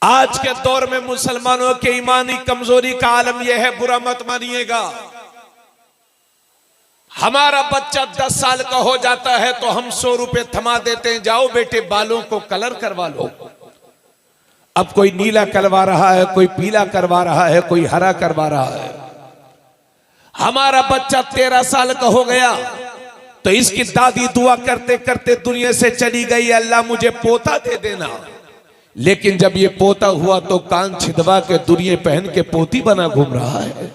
आज के दौर में मुसलमानों के ईमानी कमजोरी का आलम यह है, बुरा मत मानिएगा। हमारा बच्चा 10 साल का हो जाता है तो हम 100 रुपए थमा देते हैं, जाओ बेटे बालों को कलर करवा लो। अब कोई नीला करवा रहा है, कोई पीला करवा रहा है, कोई हरा करवा रहा है। हमारा बच्चा 13 साल का हो गया तो इसकी दादी दुआ करते करते दुनिया से चली गई, अल्लाह मुझे पोता दे देना। लेकिन जब ये पोता हुआ तो कान छिदवा के दुनिया पहन के पोती बना घूम रहा है।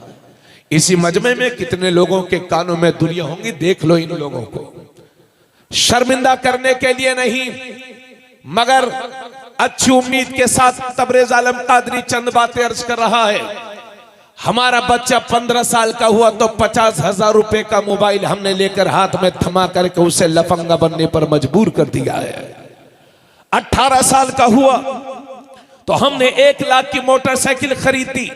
इसी मजमे में कितने लोगों के कानों में दुनिया होंगी, देख लो। इन लोगों को शर्मिंदा करने के लिए नहीं, मगर अच्छी उम्मीद के साथ तबरेज आलम कादरी चंद बातें अर्ज कर रहा है। हमारा बच्चा 15 साल का हुआ तो 50,000 रुपए का मोबाइल हमने लेकर हाथ में थमा करके उसे लफंगा बनने पर मजबूर कर दिया है। 18 साल का हुआ तो हमने 1 लाख की मोटरसाइकिल खरीदी।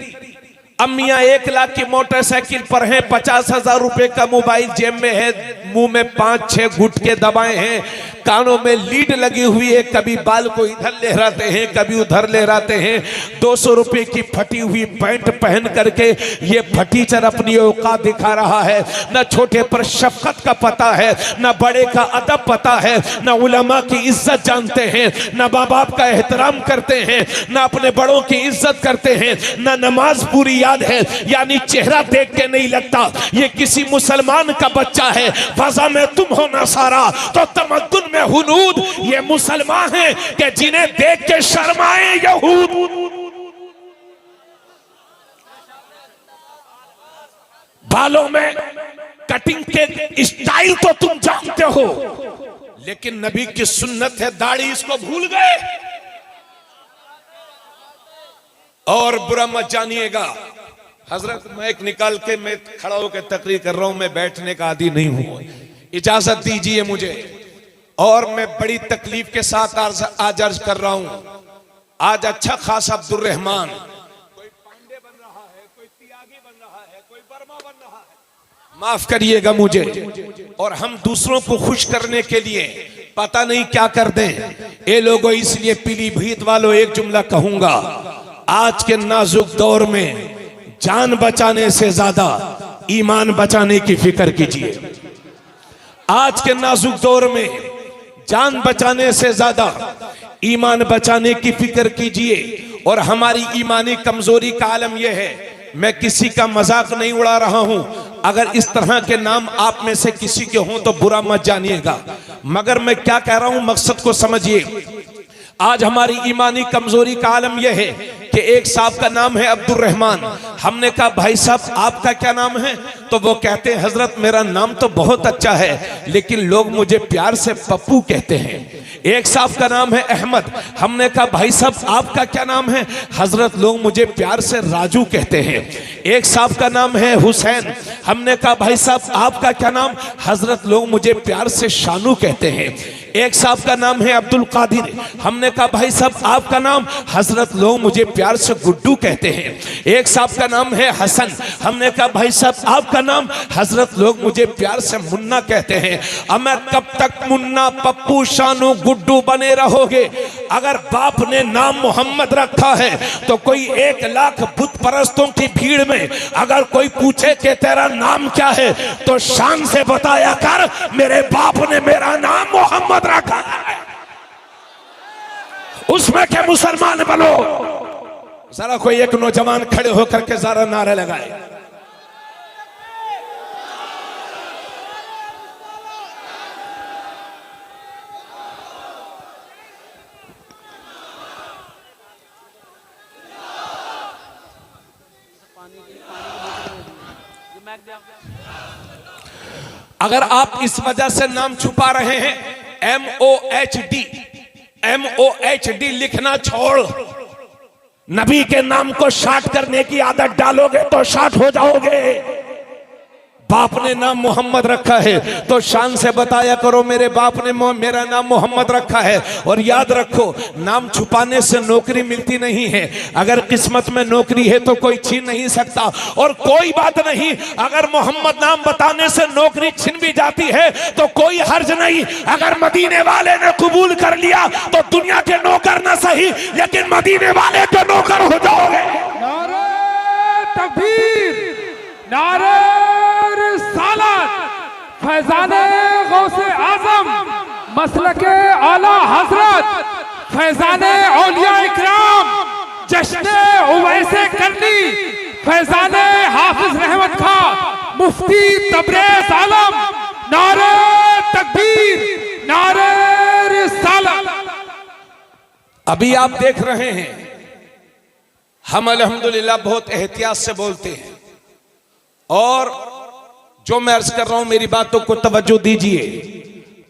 अम्मियां 1 लाख की मोटरसाइकिल पर हैं, 50,000 रुपए का मोबाइल जेब में है, मुंह में 5-6 गुटके दबाए हैं, कानों में लीड लगी हुई है, कभी बाल को इधर लहराते हैं कभी उधर लहराते हैं। 200 रुपए की फटी हुई पैंट पहन करके ये फटीचर अपनी औकात दिखा रहा है। न छोटे पर शफकत का पता है, न बड़े का अदब पता है, न उलमा की इज्जत जानते हैं, न माँ बाप का एहतराम करते हैं, न अपने बड़ों की इज्जत करते हैं, न नमाज पूरी याद है। यानी चेहरा देख के नहीं लगता ये किसी मुसलमान का बच्चा है। फजा में तुम हो ना सारा तो तमद्दुन में हुनूद, ये मुसलमान हैं कि जिन्हें देख के शर्माए यहूद। बालों में कटिंग के स्टाइल तो तुम जानते हो, लेकिन नबी की सुन्नत है दाढ़ी, इसको भूल गए। और बुरा मत जानिएगा हजरत, माइक निकाल के मैं खड़ा होकर तकरीर कर रहा हूं, मैं बैठने का आदी नहीं हूं, इजाजत दीजिए मुझे। और मैं बड़ी तकलीफ के साथ आज अर्ज कर रहा हूं। आज अच्छा खासा अब्दुल रहमान, कोई पांडे बन रहा है, कोई त्यागी बन रहा है, कोई वर्मा बन रहा है, माफ करिएगा मुझे। और हम दूसरों को खुश करने के लिए पता नहीं क्या कर दें ये लोगों। इसलिए पीलीभीत वालों एक जुमला कहूंगा, आज के नाजुक दौर में जान बचाने से ज्यादा ईमान बचाने की फिक्र कीजिए। आज के नाजुक दौर में जान बचाने से ज्यादा ईमान बचाने की फिक्र कीजिए। और हमारी ईमानी कमजोरी का आलम यह है, मैं किसी का मजाक नहीं उड़ा रहा हूं। अगर इस तरह के नाम आप में से किसी के हों तो बुरा मत जानिएगा, मगर मैं क्या कह रहा हूं मकसद को समझिए। आज हमारी ईमानी कमजोरी का आलम यह है कि एक साहब का नाम है अब्दुल रहमान। हमने कहा भाई साहब आपका क्या नाम है? तो वो कहते हैं हजरत मेरा नाम तो बहुत अच्छा है लेकिन लोग मुझे प्यार से पप्पू कहते हैं। एक साहब का नाम है अहमद। हमने कहा भाई साहब आपका क्या नाम है? हजरत लोग मुझे प्यार से राजू कहते हैं। एक साहब का नाम है हुसैन। हमने कहा भाई साहब आपका क्या नाम? हजरत लोग मुझे प्यार से शानू कहते हैं। एक साहब का नाम है अब्दुल कादिर। हमने कहा भाई साहब आपका नाम? हजरत लोग मुझे प्यार से गुड्डू कहते हैं। एक साहब का नाम है हसन। हमने कहा भाई साहब आपका नाम? हजरत लोग मुझे प्यार से मुन्ना कहते हैं। अब मैं कब तक मुन्ना पप्पू शानू गुड्डू बने रहोगे? अगर बाप ने नाम मोहम्मद रखा है तो कोई 1 लाख बुत परस्तों की भीड़ में अगर कोई पूछे कि तेरा नाम क्या है तो शान से बताया कर मेरे बाप ने मेरा नाम मोहम्मद रखा है। उसमें के मुसलमान बनो। जरा कोई एक नौजवान खड़े होकर के जरा नारे लगाए। अगर आप इस वजह से नाम छुपा रहे हैं, MOHD लिखना छोड़, नबी के नाम को शार्ट करने की आदत डालोगे तो शार्ट हो जाओगे। बाप ने नाम मोहम्मद रखा है तो शान से बताया करो मेरे बाप ने मेरा नाम मोहम्मद रखा है। और याद रखो, नाम छुपाने से नौकरी मिलती नहीं है। अगर किस्मत में नौकरी है तो कोई छीन नहीं सकता। और कोई बात नहीं, अगर मोहम्मद नाम बताने से नौकरी छिन भी जाती है तो कोई हर्ज नहीं। अगर मदीने वाले ने कबूल कर लिया तो दुनिया के नौकर ना सही, लेकिन मदीने वाले के नौकर हो जाओगे। नारे तकबीर, नारे रिसालत, फैजाने गौसे आजम, मसलके आला हजरत, फैजाने औलिया इकराम, जश्ने उवैसे करनी, फैजाने हाफिज रहमत खा, मुफ्ती तबरेज आलम, नारे तकबीर, नारे रिसालत। अभी आप देख रहे हैं, हम अल्हम्दुलिल्लाह बहुत एहतियात से बोलते हैं। और जो मैं अर्ज कर रहा हूं मेरी बातों को तवज्जो दीजिए।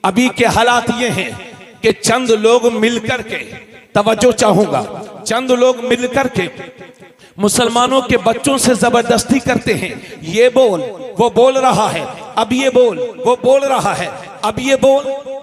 अभी के हालात ये हैं कि चंद लोग मिलकर के, तवज्जो चाहूंगा, चंद लोग मिलकर के मुसलमानों के बच्चों से जबरदस्ती करते हैं। ये बोल, वो बोल रहा है, अब ये बोल, वो बोल रहा है, अब ये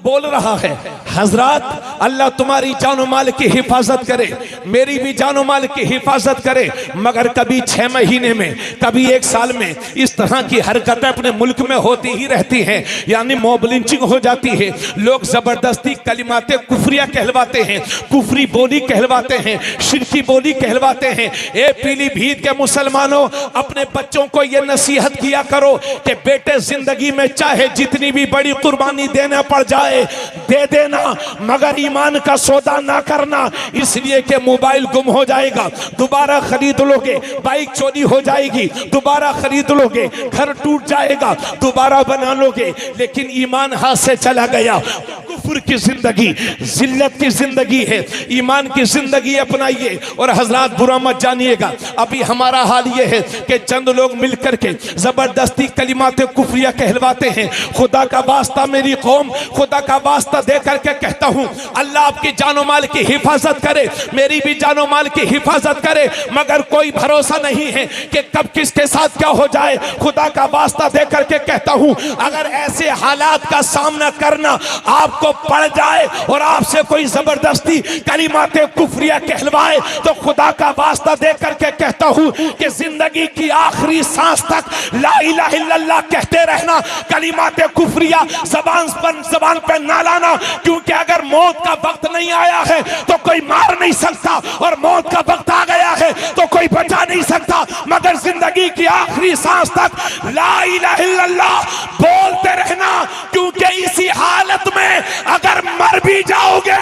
बोल रहा है। हजरात, अल्लाह तुम्हारी जानो माल की हिफाजत करे, मेरी भी जानो माल की हिफाजत करे। मगर कभी 6 महीने में, कभी 1 साल में इस तरह की हरकतें अपने मुल्क में होती ही रहती हैं। यानी मॉब लिंचिंग हो जाती है, लोग जबरदस्ती कलिमाते कुफरिया कहलवाते हैं, कुफरी बोली कहलवाते हैं, शिरकी बोली कहलवाते हैं। ए पीलीभीत के मुसलमानों, अपने बच्चों को यह नसीहत किया करो कि बेटे जिंदगी में चाहे जितनी भी बड़ी कुर्बानी देना पड़ जाए दे देना, मगर ईमान का सौदा ना करना। इसलिए कि मोबाइल गुम हो जाएगा, दोबारा खरीद लोगे, बाइक चोरी हो जाएगी, दोबारा खरीद लोगे, घर टूट जाएगा, दोबारा बना लोगे, लेकिन ईमान हाथ से चला गया। कुफ्र की जिंदगी, जिल्लत की जिंदगी है, ईमान की जिंदगी अपनाइए। और हजरात बुरा मत जानिएगा, अभी हमारा हाल ये है कि चंद लोग मिलकर के जबरदस्ती कलिमाते कुफरिया कहलवाते हैं। खुदा का वास्ता मेरी कौम, खुदा का वास्ता दे करके कहता हूं, अल्लाह आपकी जानो माल की हिफाजत करे, मेरी भी जानो माल की हिफाजत करे। मगर कोई भरोसा नहीं है कि कब किसके साथ क्या हो जाए। खुदा का वास्ता दे करके कहता हूं, अगर ऐसे हालात का सामना करना आपको पड़ जाए और आपसे कोई जबरदस्ती कलिमाते कुफरिया कहलवाए, तो खुदा का वास्ता दे करके कहता हूं कि जिंदगी की आखिरी सांस तक ला इलाहा इल्लल्लाह कहते रहना, कलिमाते कुफरिया जबान पर ना लाना। क्योंकि अगर मौत का वक्त नहीं आया है तो कोई मार नहीं सकता, और मौत का वक्त आ गया है तो कोई बचा नहीं सकता। मगर जिंदगी की आखिरी सांस तक ला इलाहा इल्लल्लाह बोलते रहना, क्योंकि इसी हालत में अगर मर भी जाओगे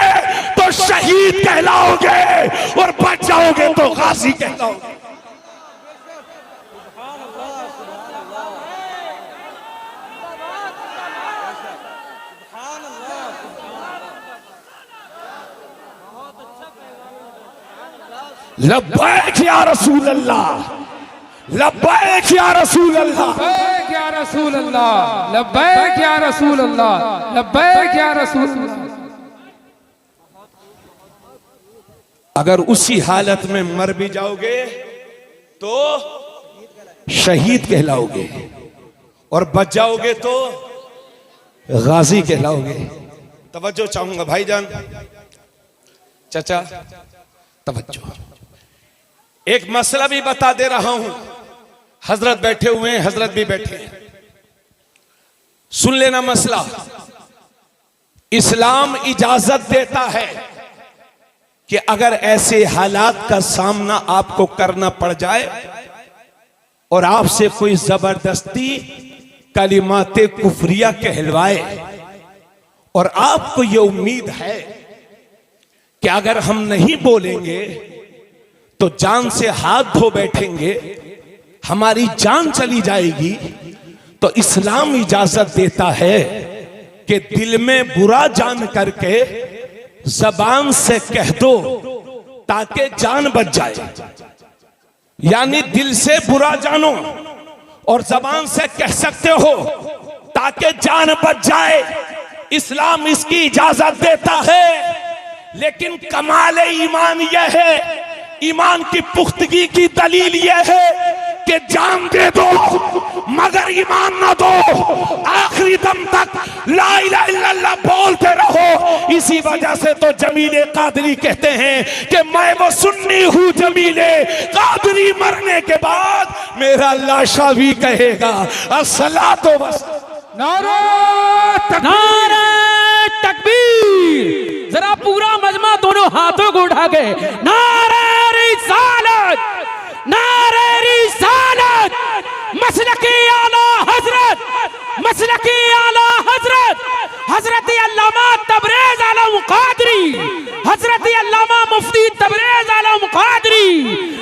तो शहीद कहलाओगे, और बच जाओगे तो गाजी कहलाओगे। लब्बैक या रसूल अल्लाह, लब्बैक या रसूल अल्लाह, लब्बैक या रसूल अल्लाह, लब्बैक या रसूल अल्लाह, लब्बैक या रसूल अल्लाह। अगर उसी हालत में मर भी जाओगे तो शहीद कहलाओगे, और बच जाओगे तो गाजी कहलाओगे। तवज्जो चाहूंगा भाईजान, चाचा तवज्जो। एक मसला भी बता दे रहा हूं, हजरत बैठे हुए हैं, हजरत भी बैठे हैं, सुन लेना मसला। इस्लाम इजाजत देता है कि अगर ऐसे हालात का सामना आपको करना पड़ जाए और आपसे कोई जबरदस्ती कलिमाते कुफरिया कहलवाए, और आपको यह उम्मीद है कि अगर हम नहीं बोलेंगे तो जान से हाथ धो बैठेंगे, हमारी जान चली जाएगी, तो इस्लाम इजाजत देता है कि दिल में बुरा जान करके जबान से कह दो ताकि जान बच जाए। यानी दिल से बुरा जानो और जबान से कह सकते हो ताकि जान बच जाए। इस्लाम इसकी इजाजत देता है, लेकिन कमाल ईमान यह है, ईमान की पुख्तगी की दलील यह है कि जान दे दो मगर ईमान न दो, आखिरी दम तक ला इलाहा इल्लल्लाह बोलते रहो। इसी वजह से तो जमीले कादरी कहते हैं कि मैं वो सुन्नी हूँ जमीले कादरी, मरने के बाद मेरा लाशा भी कहेगा अस्सलातो वस। नारा तकबीर, जरा पूरा मजमा दोनों हाथों को उठा के नारे रिसालत, नारे रिसालत, मसलकी आला हजरत, मसलकी आला हजरत हजरत अल्लामा तबरेज आलम कादरी, हजरत अल्लामा मुफ्ती तबरेज आलम कादरी।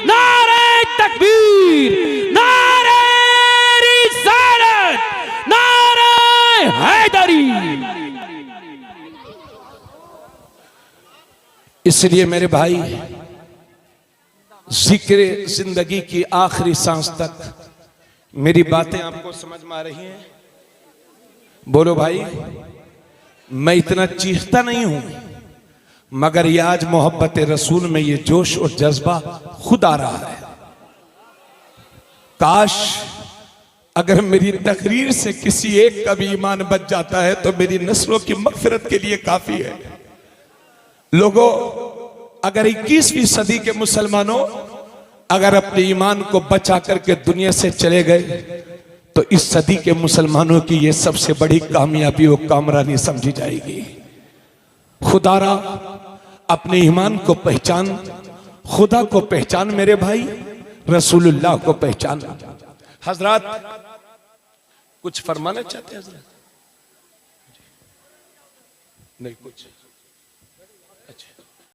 नारे तकबीर, नारे रिसालत, नारे हैदरी। इसलिए मेरे भाई, जिक्र जिंदगी की आखिरी सांस तक मेरी बातें आपको समझ में आ रही हैं? बोलो भाई। मैं इतना चीखता नहीं हूं, मगर ये आज मोहब्बत रसूल में ये जोश और जज्बा खुद आ रहा है। काश अगर मेरी तकरीर से किसी एक का भी ईमान बच जाता है तो मेरी नस्लों की मगफिरत के लिए काफी है। लोगों, अगर 21वीं सदी के मुसलमानों अगर अपने ईमान को बचा करके दुनिया से चले गए तो इस सदी के मुसलमानों की यह सबसे बड़ी कामयाबी और कामरानी समझी जाएगी। खुदारा अपने ईमान को पहचान, खुदा को पहचान मेरे भाई, रसूलुल्लाह को पहचान। हजरत कुछ फरमाना चाहते हैं हजरत? नहीं कुछ